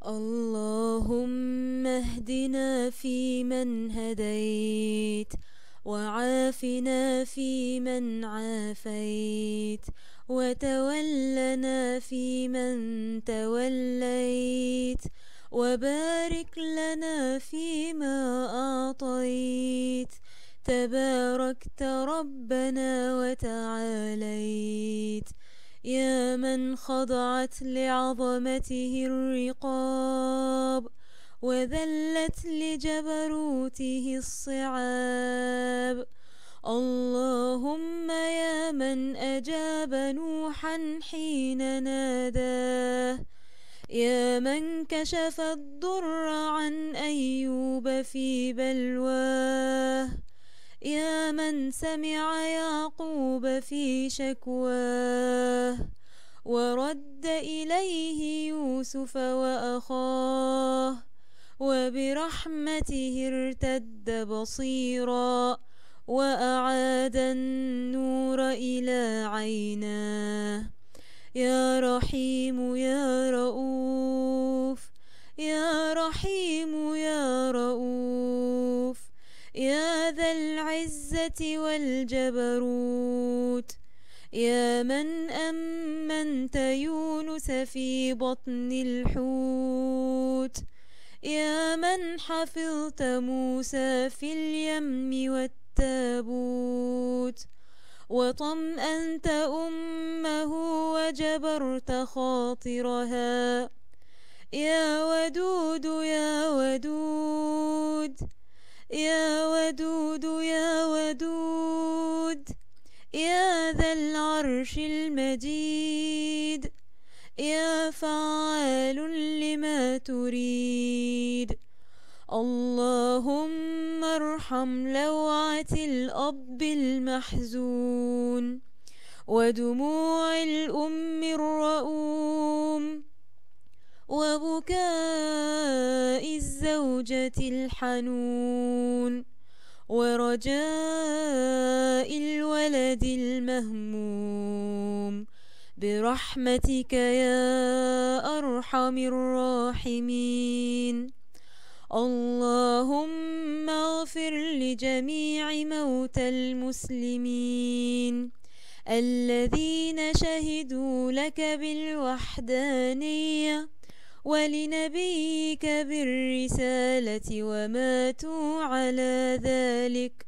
اللهم اهدنا فيمن هديت، وعافنا فيمن عافيت، وتولنا فيمن توليت، وبارك لنا فيما أعطيت. تباركت ربنا وتعاليت، يا من خضعت لعظمته الرقاب، وذلت لجبروته الصعاب. اللهم يا من أجاب نوحا حين ناداه، يا من كشف الضر عن أيوب في بلواه، يا من سمع يعقوب في شكواه، ورد إليه يوسف وأخاه، وبرحمته ارتد بصيرا، وأعاد النور إلى عيناه. يا رحيم يا رؤوف، يا رحيم يا رؤوف، يا ذا العزة والجبروت، يا من أمنت يونس في بطن الحوت، يا من حفظت موسى في اليم والتابوت، وطمأنت أمه وجبرت خاطرها. يا ودود يا ودود، يا ودود يا ودود، يا ذا العرش المجيد، يا فعال لما تريد. اللهم ارحم لوعة الأب المحزون، ودموع الأم الرؤوم، وبكاء الزوجة الحنون، ورجاء الولد المهموم، برحمتك يا أرحم الراحمين. اللهم اغفر لجميع موتى المسلمين الذين شهدوا لك بالوحدانية ولنبيك بالرسالة وماتوا على ذلك.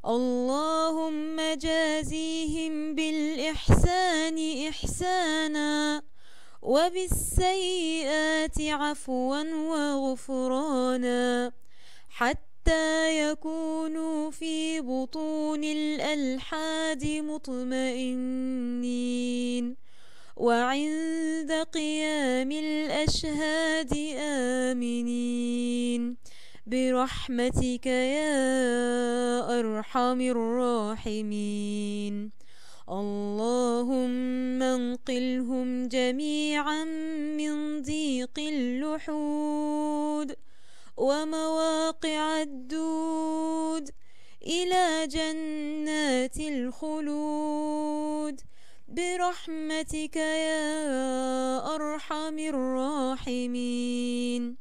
اللهم جازيهم بالإحسان إحسانا، وبالسيئات عفوا وغفرانا، حتى يكونوا في بطون الألحاد مطمئنين، وعند قيام الأشهاد آمنين، برحمتك يا أرحم الراحمين. اللهم انقلهم جميعا من ضيق اللحود ومواقع الدود إلى جنات الخلود، برحمتك يا أرحم الراحمين.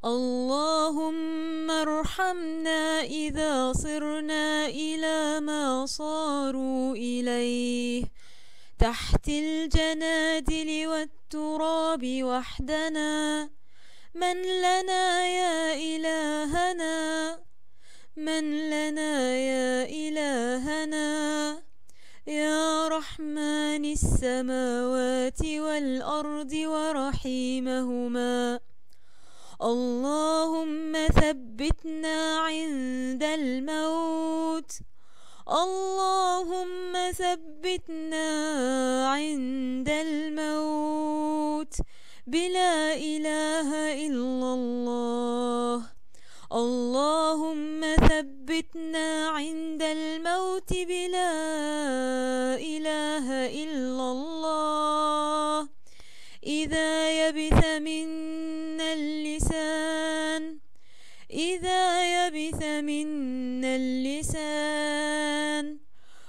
اللهم ارحمنا إذا صرنا إلى ما صاروا إليه، تحت الجنادل والتراب وحدنا. من لنا يا إلهنا، من لنا يا إلهنا، يا رحمن السماوات والأرض ورحيمهما. اللهم ثبتنا عند الموت، اللهم ثبتنا عند الموت بلا إله إلا الله. اللهم ثبتنا عند الموت بلا إله إلا الله. إذا يبث منا اللسان، إذا يبث منا اللسان،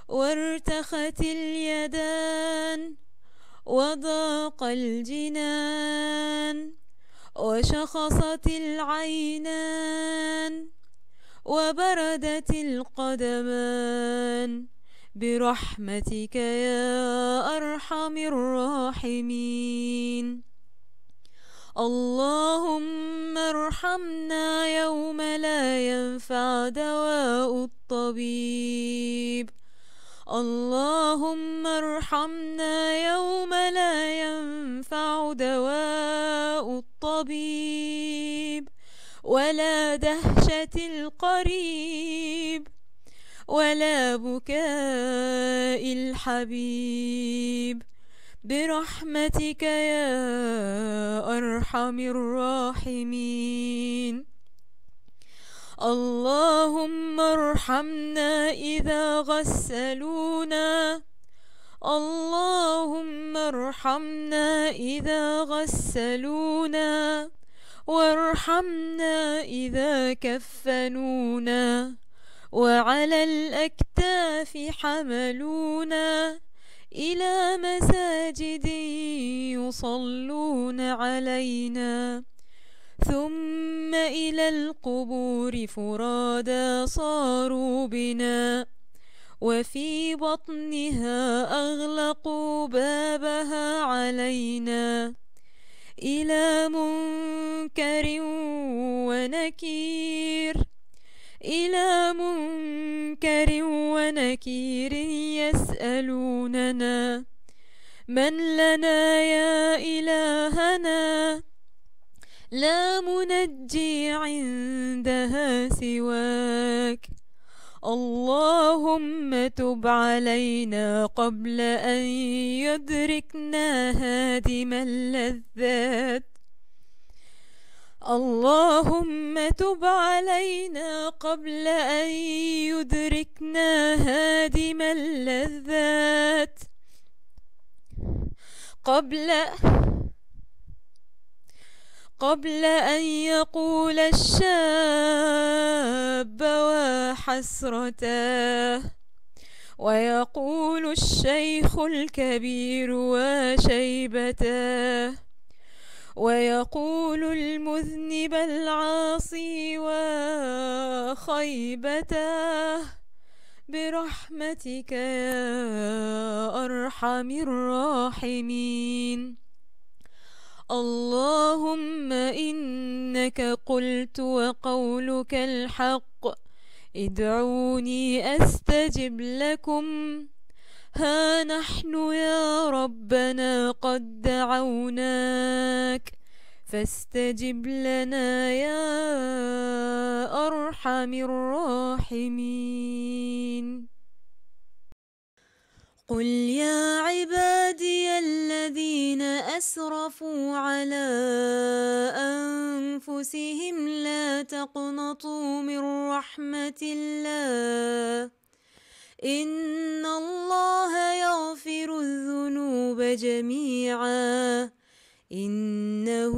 وارتخت اليدان، وضاق الجنان، وشخصت العينان وبردت القدمان برحمتك يا أرحم الراحمين. اللهم ارحمنا يوم لا ينفع دواء الطبيب. اللهم ارحمنا يوم لا ينفع دواء الطبيب ولا دهشة القريب ولا بكاء الحبيب برحمتك يا أرحم الراحمين. اللهم ارحمنا إذا غسلونا. اللهم ارحمنا إذا غسلونا وارحمنا إذا كفنونا وعلى الأكتاف حملونا إلى مساجد يصلون علينا ثم إلى القبور فرادا صاروا بنا وفي بطنها أغلقوا بابها علينا إلى منكر ونكير إلى منكر ونكير يسألوننا من لنا يا إلهنا لا منجي عندها سواك. اللهم تب علينا قبل أن يدركنا هادم اللذات. اللهم تب علينا قبل أن يدركنا هادم اللذات قبل أن يقول الشاب وحسرتاه ويقول الشيخ الكبير وشيبتاه ويقول المذنب العاصي وخيبتاه برحمتك يا أرحم الراحمين. اللهم إنك قلت وقولك الحق ادعوني أستجب لكم. ها نحن يا ربنا قد دعوناك فاستجب لنا يا أرحم الراحمين. قل يا عبادي الذين أسرفوا على أنفسهم لا تقنطوا من رحمة الله إن الله يغفر الذنوب جميعا إنه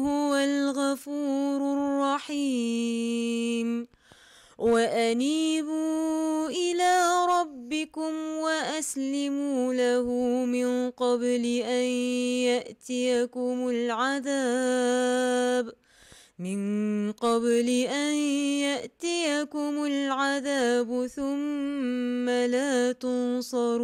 هو الغفور الرحيم. وأنيبوا إلى ربكم وأسلموا له من قبل أن يأتيكم العذاب ثم لا تنصرون.